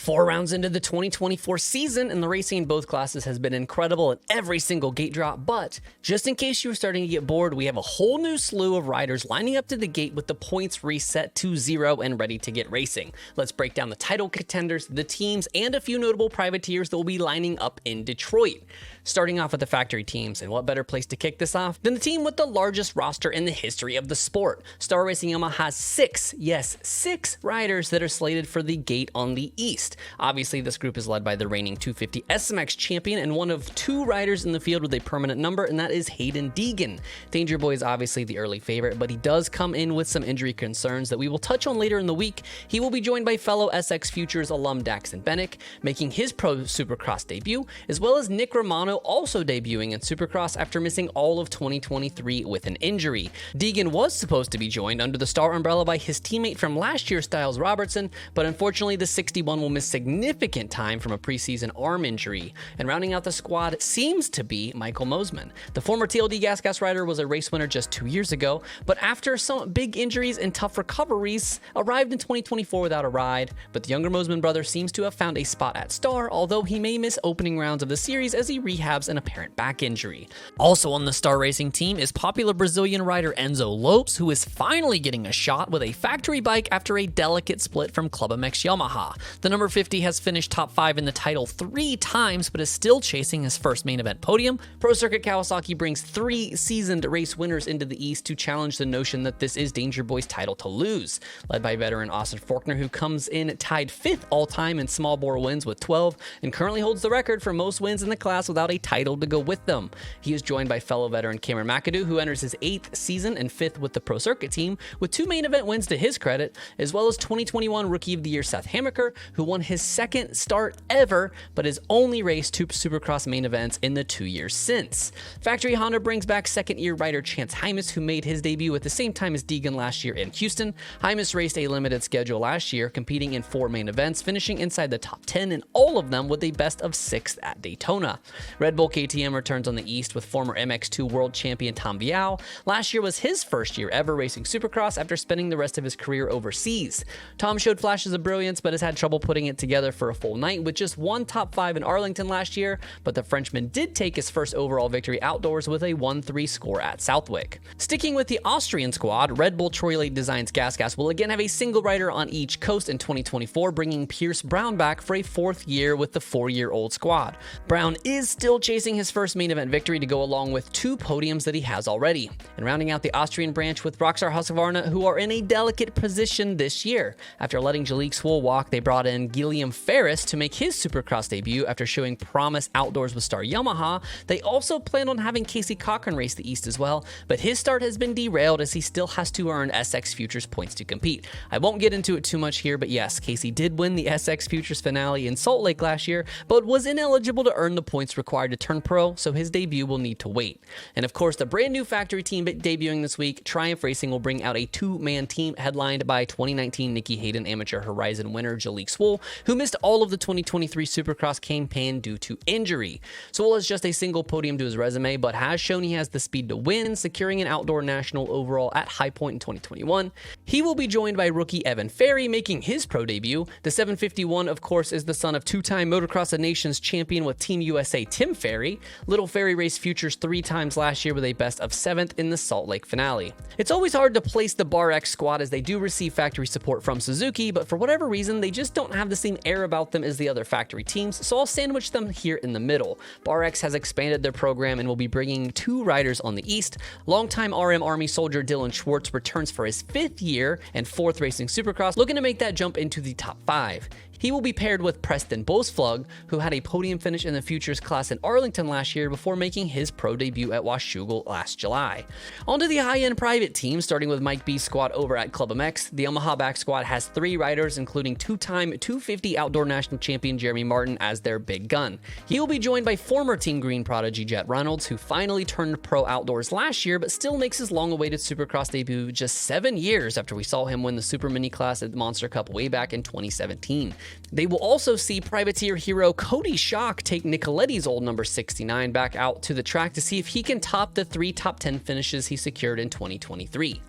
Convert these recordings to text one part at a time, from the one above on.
4 rounds into the 2024 season, and the racing in both classes has been incredible in every single gate drop, but just in case you were starting to get bored, we have a whole new slew of riders lining up to the gate with the points reset to 0 and ready to get racing. Let's break down the title contenders, the teams, and a few notable privateers that will be lining up in Detroit. Starting off with the factory teams, and what better place to kick this off than the team with the largest roster in the history of the sport. Star Racing Yamaha has 6 riders that are slated for the gate on the East. Obviously, this group is led by the reigning 250 SMX champion and one of 2 riders in the field with a permanent number, and that is Haiden Deegan. Dangerboy is obviously the early favorite, but he does come in with some injury concerns that we will touch on later in the week. He will be joined by fellow SX Futures alum Daxton Bennick, making his Pro Supercross debut, as well as Nick Romano also debuting in Supercross after missing all of 2023 with an injury. Deegan was supposed to be joined under the Star umbrella by his teammate from last year, Styles Robertson, but unfortunately the 61 will miss significant time from a preseason arm injury. And rounding out the squad seems to be Michael Mosman. The former TLD Gas rider was a race winner just 2 years ago, but after some big injuries and tough recoveries, arrived in 2024 without a ride. But the younger Mosman brother seems to have found a spot at Star, although he may miss opening rounds of the series as he rehabs an apparent back injury. Also on the Star Racing team is popular Brazilian rider Enzo Lopes, who is finally getting a shot with a factory bike after a delicate split from ClubMX Yamaha. The number 50 has finished top 5 in the title 3 times, but is still chasing his first main event podium. Pro Circuit Kawasaki brings 3 seasoned race winners into the East to challenge the notion that this is Dangerboy's title to lose. Led by veteran Austin Forkner, who comes in tied 5th all-time in small bore wins with 12, and currently holds the record for most wins in the class without a title to go with them. He is joined by fellow veteran Cameron Mcadoo, who enters his 8th season and 5th with the Pro Circuit team, with 2 main event wins to his credit, as well as 2021 Rookie of the Year Seth Hammaker, who won his 2nd start ever, but has only raced 2 Supercross main events in the 2 years since. Factory Honda brings back 2nd-year rider Chance Hymas, who made his debut at the same time as Deegan last year in Houston. Hymas raced a limited schedule last year, competing in 4 main events, finishing inside the top 10 in all of them with a best of 6th at Daytona. Red Bull KTM returns on the East with former MX2 world champion Tom Vial. Last year was his first year ever racing Supercross after spending the rest of his career overseas. Tom showed flashes of brilliance, but has had trouble putting it together for a full night with just 1 top 5 in Arlington last year, but the Frenchman did take his first overall victory outdoors with a 1-3 score at Southwick. Sticking with the Austrian squad, Red Bull Troy Late Designs Gas will again have a single rider on each coast in 2024, bringing Pierce Brown back for a 4th year with the 4-year-old squad. Brown is still chasing his first main event victory to go along with 2 podiums that he has already. And rounding out the Austrian branch with Rockstar Husqvarna, who are in a delicate position this year. After letting Jalek Swoll walk, they brought in Guillaume Ferris to make his Supercross debut after showing promise outdoors with Star Yamaha. They also plan on having Casey Cochran race the East as well, but his start has been derailed as he still has to earn SX Futures points to compete. I won't get into it too much here, but yes, Casey did win the SX Futures finale in Salt Lake last year, but was ineligible to earn the points required to turn pro, so his debut will need to wait. And of course, the brand new factory team debuting this week, Triumph Racing, will bring out a 2-man team headlined by 2019 Nicky Hayden Amateur Horizon winner Jalek Swoll, who missed all of the 2023 Supercross campaign due to injury. Swoll has just a single podium to his resume, but has shown he has the speed to win, securing an outdoor national overall at High Point in 2021. He will be joined by rookie Evan Ferry, making his pro debut. The 751, of course, is the son of 2-time Motocross of Nations champion with Team USA Tim Ferry. Little Ferry raced Futures 3 times last year with a best of 7th in the Salt Lake finale. It's always hard to place the Bar X squad as they do receive factory support from Suzuki, but for whatever reason, they just don't have the same air about them as the other factory teams, so I'll sandwich them here in the middle. Bar X has expanded their program and will be bringing 2 riders on the East. Longtime RM Army soldier Dylan Schwartz returns for his 5th year and 4th racing Supercross, looking to make that jump into the top 5. He will be paired with Preston Bosflug, who had a podium finish in the Futures class in Arlington last year before making his pro debut at Washougal last July. On to the high-end private team, starting with Mike B's squad over at ClubMX. The Yamaha back squad has 3 riders, including 2-time 250 outdoor national champion Jeremy Martin as their big gun. He will be joined by former Team Green prodigy Jet Reynolds, who finally turned pro outdoors last year, but still makes his long-awaited Supercross debut just 7 years after we saw him win the Super Mini class at the Monster Cup way back in 2017. They will also see privateer hero Cody Schock take Nicoletti's old number 69 back out to the track to see if he can top the 3 top 10 finishes he secured in 2023.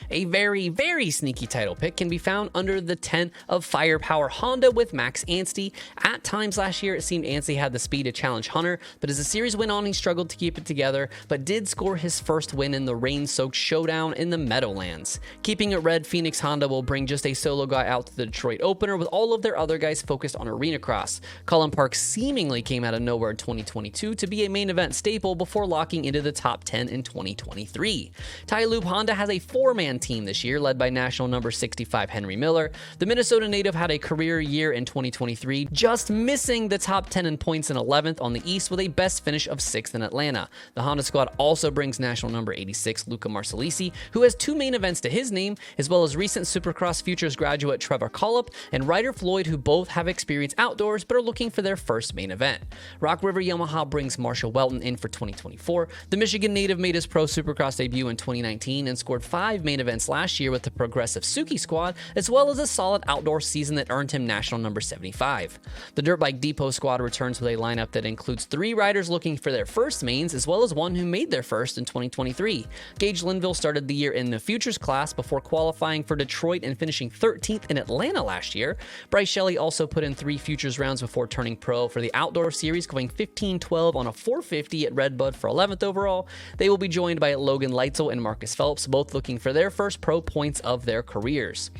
A very, very sneaky title pick can be found under the tent of Firepower Honda with Max Anstie. At times last year, it seemed Anstie had the speed to challenge Hunter, but as the series went on, he struggled to keep it together, but did score his first win in the rain-soaked showdown in the Meadowlands. Keeping it red, Phoenix Honda will bring just a solo guy out to the Detroit opener with all of their other guys focused on arena cross. Cullen Park seemingly came out of nowhere in 2022 to be a main event staple before locking into the top 10 in 2023. Ty Lube Honda has a four-man team this year led by national number 65 Henry Miller. The Minnesota native had a career year in 2023, just missing the top 10 in points in 11th on the East with a best finish of 6th in Atlanta. The Honda squad also brings national number 86 Luca Marsalisi, who has two main events to his name, as well as recent Supercross Futures graduate Trevor Collop and Ryder Floyd, who both have experience outdoors but are looking for their first main event. Rock River Yamaha brings Marshall Welton in for 2024. The Michigan native made his Pro Supercross debut in 2019 and scored 5 main events last year with the Progressive Suki squad, as well as a solid outdoor season that earned him national number 75. The Dirt Bike Depot squad returns with a lineup that includes 3 riders looking for their first mains, as well as one who made their first in 2023. Gage Linville started the year in the Futures class before qualifying for Detroit and finishing 13th in Atlanta last year. Bryce Shelley also put in 3 Futures rounds before turning pro for the Outdoor Series, going 15-12 on a 450 at Redbud for 11th overall. They will be joined by Logan Leitzel and Marcus Phelps, both looking for their first pro points of their careers.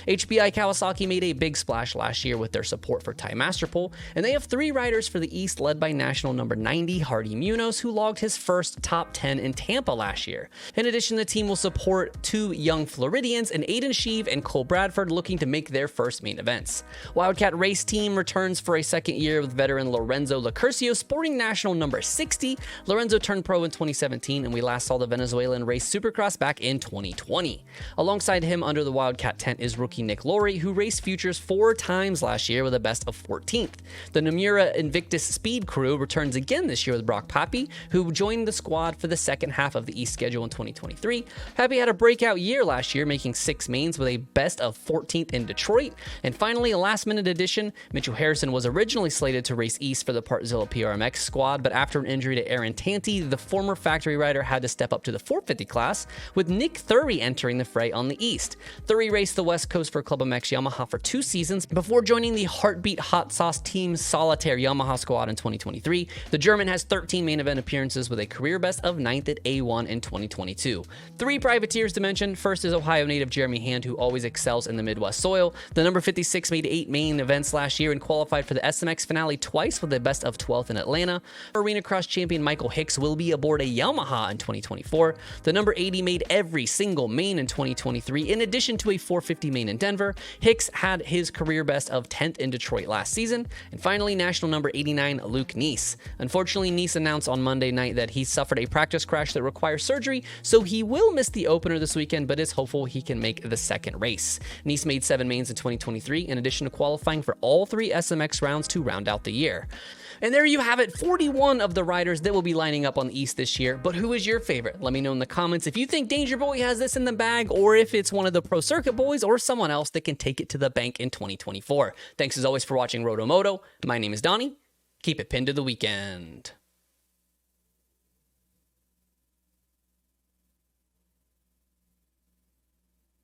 HBI Kawasaki made a big splash last year with their support for Ty Masterpool, and they have 3 riders for the East led by national number 90 Hardy Munoz, who logged his first top 10 in Tampa last year. In addition, the team will support 2 young Floridians, and Aiden Sheave and Cole Bradford, looking to make their first main events. Wildcat Race Team returns for a second year with veteran Lorenzo Lacurcio sporting national number 60. Lorenzo turned pro in 2017, and we last saw the Venezuelan race Supercross back in 2020. Alongside him under the Wildcat tent is rookie Nick Laurie, who raced Futures 4 times last year with a best of 14th. The Nomura Invictus Speed crew returns again this year with Brock Pappy, who joined the squad for the second half of the East schedule in 2023. Pappy had a breakout year last year, making 6 mains with a best of 14th in Detroit. And finally, a last-minute addition, Mitchell Harrison was originally slated to race East for the Partzilla PRMX squad, but after an injury to Aaron Tanti, the former factory rider had to step up to the 450 class, with Nick Thury entering the fray on the East. Thury raced the West Coast for ClubMX Yamaha for 2 seasons before joining the Heartbeat Hot Sauce Team Solitaire Yamaha squad in 2023. The German has 13 main event appearances with a career best of 9th at A1 in 2022. 3 privateers to mention. First is Ohio native Jeremy Hand, who always excels in the Midwest soil. The number 56 made 8 main events last year and qualified for the SMX finale twice with a best of 12th in Atlanta. Arena Cross champion Michael Hicks will be aboard a Yamaha in 2024. The number 80 made every single main in 2023, in addition to a 450 main in Denver. Hicks had his career best of 10th in Detroit last season. And finally, national number 89 Luke Neese. Unfortunately, Neese announced on Monday night that he suffered a practice crash that requires surgery, so he will miss the opener this weekend, but is hopeful he can make the second race. Neese made 7 mains in 2023, in addition to qualifying for all 3 SMX rounds to round out the year. And there you have it, 41 of the riders that will be lining up on the East this year. But who is your favorite? Let me know in the comments if you think Dangerboy has this in the bag, or if it's one of the Pro Circuit boys or someone else that can take it to the bank in 2024. Thanks as always for watching RotoMoto. My name is Donnie. Keep it pinned to the weekend.